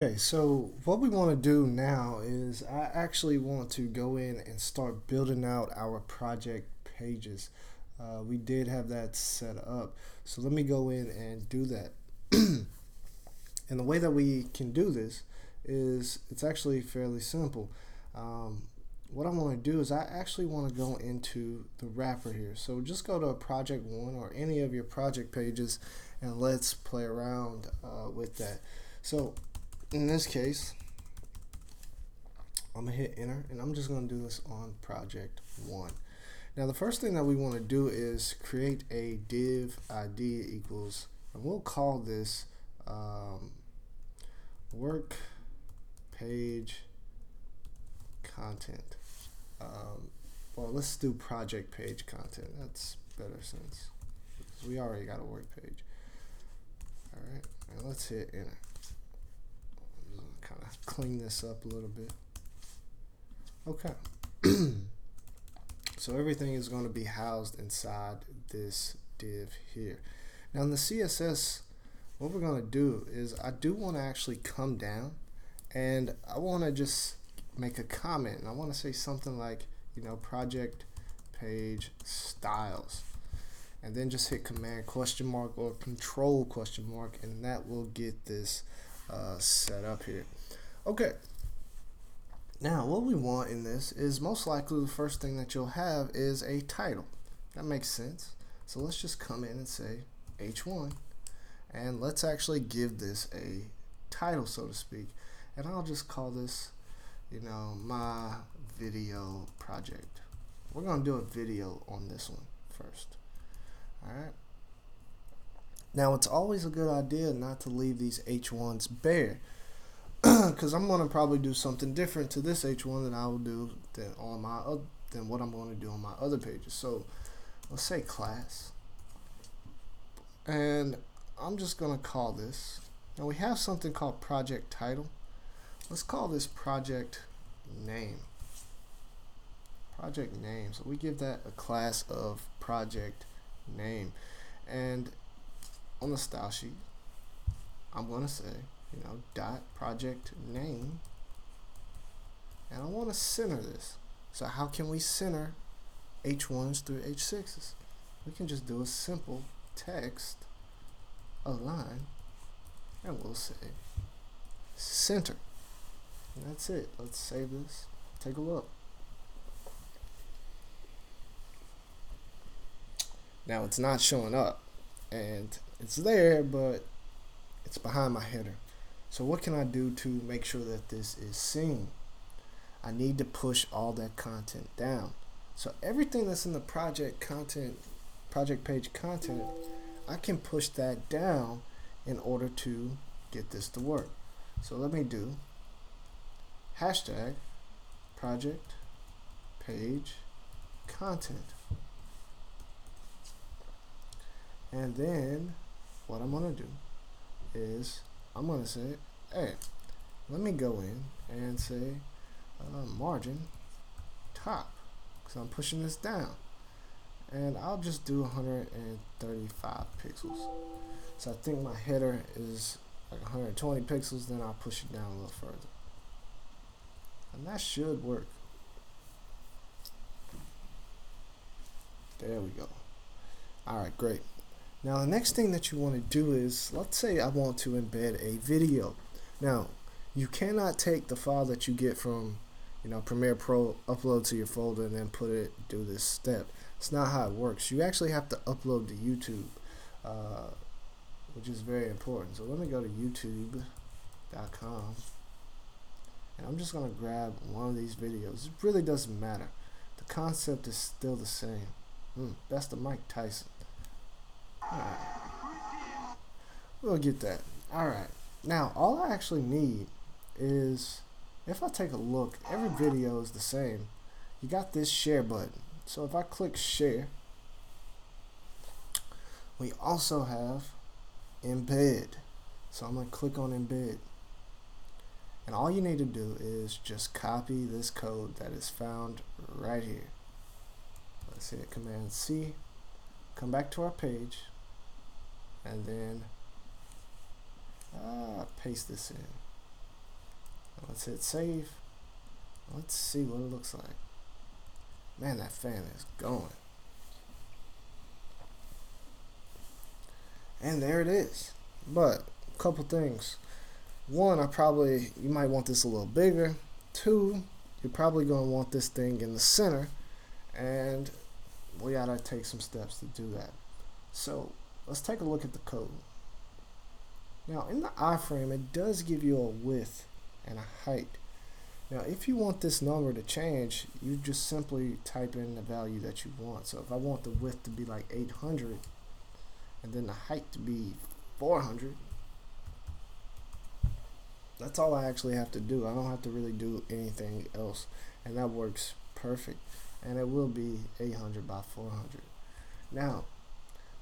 Okay, so what we want to do now is I actually want to go in and start building out our project pages. We did have that set up, so let me go in and do that. And the way that we can do this is it's actually fairly simple. Um, what I want to do is I actually want to go into the wrapper here. So just go to project one or any of your project pages and let's play around with that. So in this case, I'm gonna hit enter and I'm just gonna do this on project one. Now the first thing that we want to do is create a div ID equals, and we'll call this work page content. Um, well, let's do project page content. That's better since we already got a work page. All right, and let's hit enter. Kind of clean this up a little bit. Okay. So everything is going to be housed inside this div here. Now in the CSS, what we're going to do is I do want to actually come down and I want to just make a comment. And I want to say something like, project page styles. And then just hit command question mark or control question mark, and that will get this set up here. Okay. Now, what we want in this is most likely the first thing that you'll have is a title. That makes sense. So let's just come in and say H1, and let's actually give this a title, so to speak. And I'll just call this, my video project. We're going to do a video on this one first. All right. Now, it's always a good idea not to leave these H1s bare, because I'm going to probably do something different to this H1 than I will do than what I'm going to do on my other pages. So let's say class, and I'm just going to call this. Now we have something called project title. Let's call this project name. Project name. So we give that a class of project name, and on the style sheet, I'm going to say dot project name, and I want to center this. So how can we center H1s through H6s? We can just do a simple text align, and we'll say center, and that's it. Let's save this, take a look. Now it's not showing up, and it's there, but it's behind my header. So what can I do to make sure that this is seen? I need to push all that content down. So everything that's in the project page content, I can push that down in order to get this to work. So let me do hashtag project page content. And then what I'm going to do is I'm going to say, hey, let me go in and say margin top, because I'm pushing this down. And I'll just do 135 pixels. So I think my header is like 120 pixels, then I'll push it down a little further. And that should work. There we go. Alright, great. Now the next thing that you want to do is, let's say I want to embed a video. Now, you cannot take the file that you get from Premiere Pro, upload to your folder, and then do this step. It's not how it works. You actually have to upload to YouTube, which is very important. So let me go to youtube.com, and I'm just going to grab one of these videos. It really doesn't matter. The concept is still the same. That's the Mike Tyson. Alright. We'll get that. Alright. Now, all I actually need is, if I take a look, every video is the same. You got this share button. So if I click share, we also have embed. So I'm going to click on embed. And all you need to do is just copy this code that is found right here. Let's hit Command C, come back to our page, and then paste this in. Let's hit save. Let's see what it looks like. Man, that fan is going. And there it is. But a couple things. One, you might want this a little bigger. Two, you're probably going to want this thing in the center, and we gotta take some steps to do that. So let's take a look at the code. Now in the iframe, it does give you a width and a height. Now if you want this number to change, you just simply type in the value that you want. So if I want the width to be like 800 and then the height to be 400, that's all I actually have to do. I don't have to really do anything else, and that works perfect. And it will be 800 by 400. Now,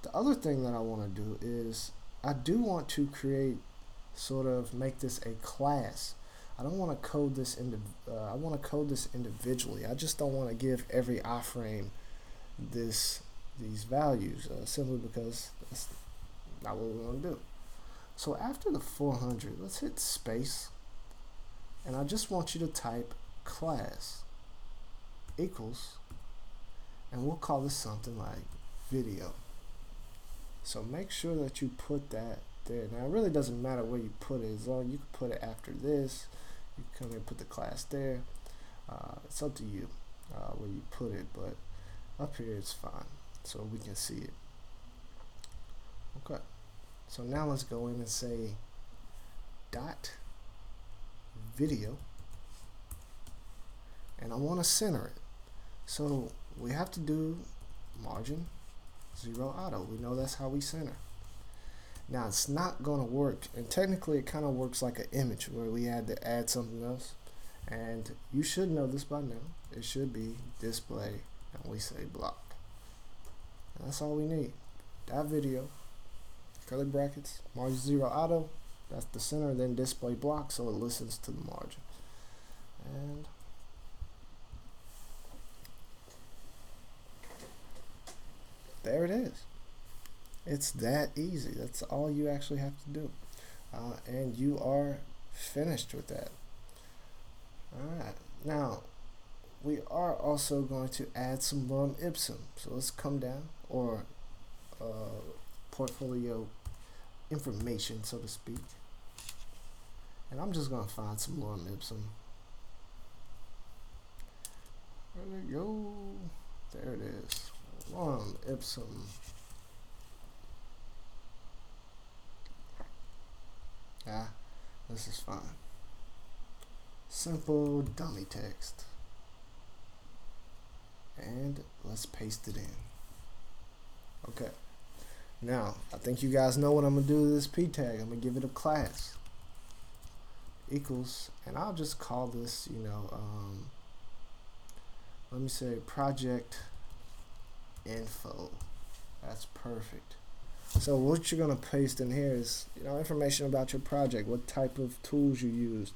the other thing that I want to do is I do want to make this a class. I don't want to code this I want to code this individually. I just don't want to give every iframe these values simply because that's not what we're going to do. So after the 400, let's hit space, and I just want you to type class equals, and we'll call this something like video. So make sure that you put that there. Now it really doesn't matter where you put it, as long as you can put it after this. You come here and put the class there. It's up to you where you put it, but up here it's fine, so we can see it. Okay. So now let's go in and say dot video, and I want to center it. So we have to do margin 0 auto. We know that's how we center. Now it's not going to work, and technically it kind of works like an image where we had to add something else, and you should know this by now. It should be display, and we say block. And that's all we need. Dot video, curly brackets, margin 0 auto, that's the center, then display block, so it listens to the margin. And there it is. It's that easy. That's all you actually have to do. And you are finished with that. Alright, now we are also going to add some lorem ipsum. So let's come down, or portfolio information, so to speak. And I'm just going to find some lorem ipsum. There we go. There it is. Lorem ipsum. This is fine. Simple dummy text. And let's paste it in. Okay. Now, I think you guys know what I'm going to do to this p tag. I'm going to give it a class. Equals, and I'll just call this, let me say project info. That's perfect. So what you're going to paste in here is, information about your project, what type of tools you used,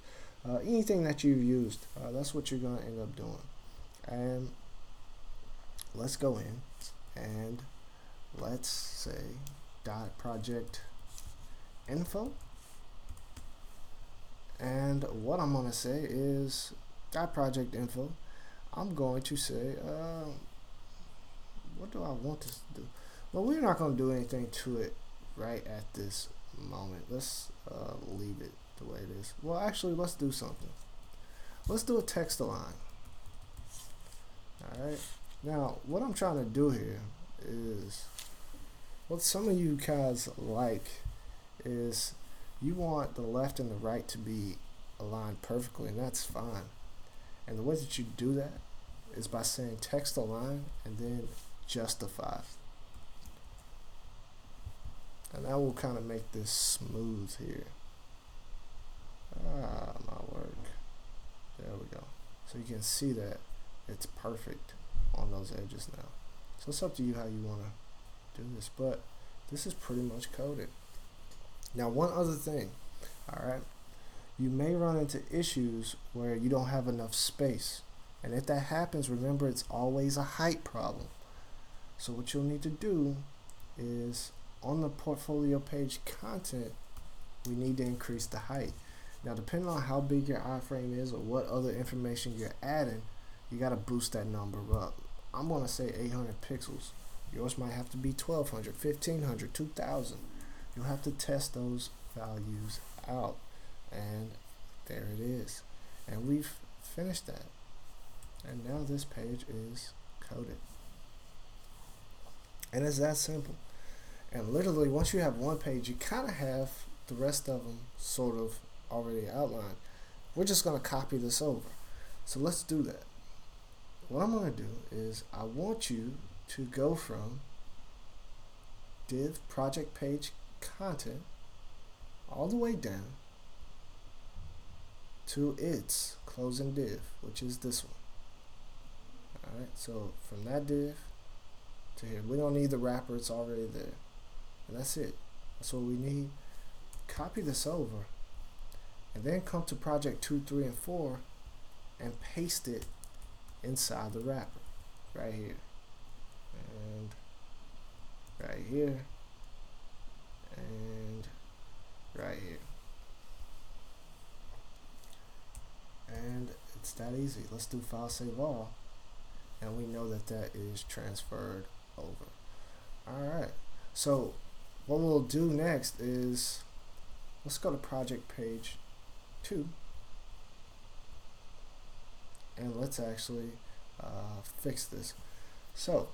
anything that you've used. That's what you're going to end up doing. And let's go in and let's say dot project info. And what I'm going to say is dot project info. I'm going to say, what do I want this to do? Well, we're not going to do anything to it right at this moment. Let's leave it the way it is. Well, actually, let's do something. Let's do a text align. Alright. Now, what I'm trying to do here is, what some of you guys like is you want the left and the right to be aligned perfectly, and that's fine. And the way that you do that is by saying text align and then justify. And that will kind of make this smooth here. My work. There we go. So you can see that it's perfect on those edges now. So it's up to you how you want to do this, but this is pretty much coded. Now, one other thing, alright, you may run into issues where you don't have enough space. And if that happens, remember, it's always a height problem. So what you'll need to do is, on the portfolio page content, we need to increase the height. Now, depending on how big your iframe is or what other information you're adding, you got to boost that number up. I'm going to say 800 pixels. Yours might have to be 1200, 1500, 2000. You'll have to test those values out. And there it is. And we've finished that. And now this page is coded. And it's that simple. And literally, once you have one page, you kind of have the rest of them sort of already outlined. We're just going to copy this over. So let's do that. What I'm going to do is I want you to go from div project page content all the way down to its closing div, which is this one. Alright, so from that div to here, we don't need the wrapper, it's already there. And that's it. That's what we need. Copy this over and then come to project 2, 3, and 4 and paste it inside the wrapper right here and right here and right here. And it's that easy. Let's do file save all, and we know that that is transferred over. Alright, so what we'll do next is let's go to project page 2 and let's actually fix this. So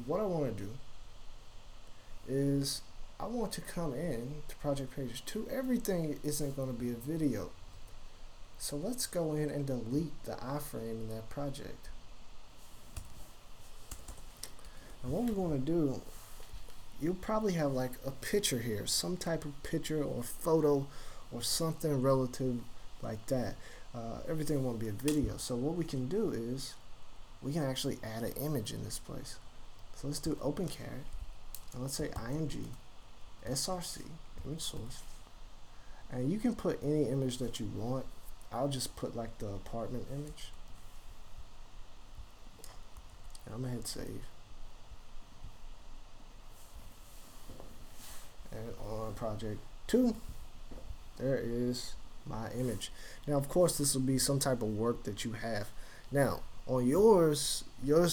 what I want to do is I want to come in to project page 2. Everything isn't going to be a video, so let's go in and delete the iframe in that project. And what we're going to do, you'll probably have like a picture here, some type of picture or photo or something relative like that. Everything won't be a video. So what we can do is we can actually add an image in this place. So let's do OpenCAD and let's say IMG SRC image source, and you can put any image that you want. I'll just put like the apartment image, and I'm gonna hit save. And on project 2, there is my image. Now of course this will be some type of work that you have. Now on yours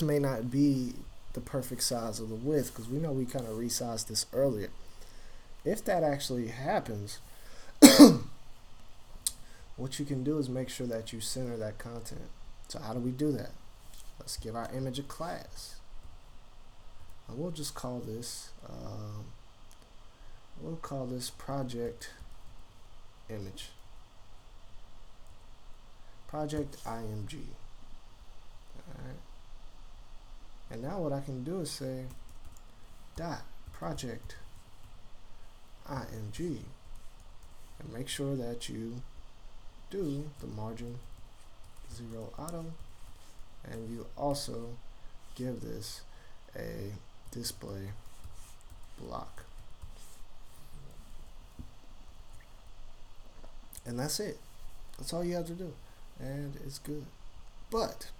may not be the perfect size of the width, because we know we kind of resized this earlier. If that actually happens, what you can do is make sure that you center that content. So how do we do that? Let's give our image a class, and we'll just call this project image, project IMG. Alright, and now what I can do is say dot project IMG and make sure that you do the margin 0 auto, and you also give this a display block. And that's it. That's all you have to do, and it's good. But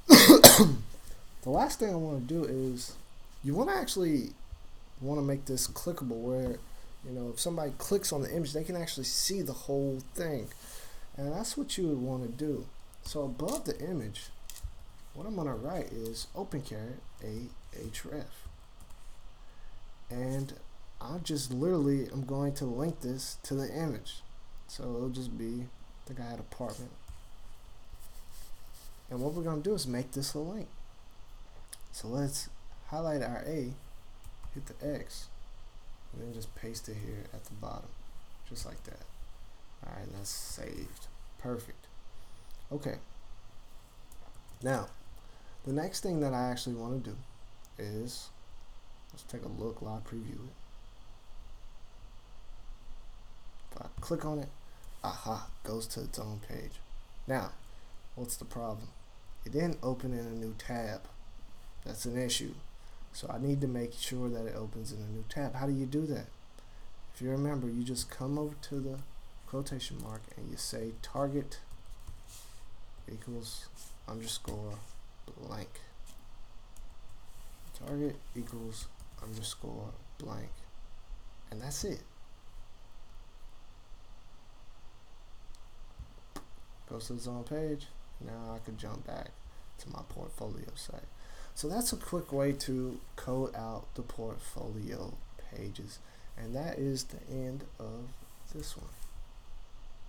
the last thing I want to do is you want to make this clickable, where if somebody clicks on the image, they can actually see the whole thing, and that's what you would want to do. So above the image, what I'm going to write is OpenCAD Ahref, and I'm going to link this to the image. So it'll just be, I think I had apartment. And what we're going to do is make this a link. So let's highlight our A, hit the X, and then just paste it here at the bottom, just like that. Alright, that's saved. Perfect. Okay. Now, the next thing that I actually want to do is, let's take a look, live preview it. If I click on it, aha, goes to its own page. Now, what's the problem? It didn't open in a new tab. That's an issue. So I need to make sure that it opens in a new tab. How do you do that? If you remember, you just come over to the quotation mark and you say target equals underscore blank. Target equals underscore blank. And that's it. goes to its own page. Now I could jump back to my portfolio site. So that's a quick way to code out the portfolio pages. And that is the end of this one.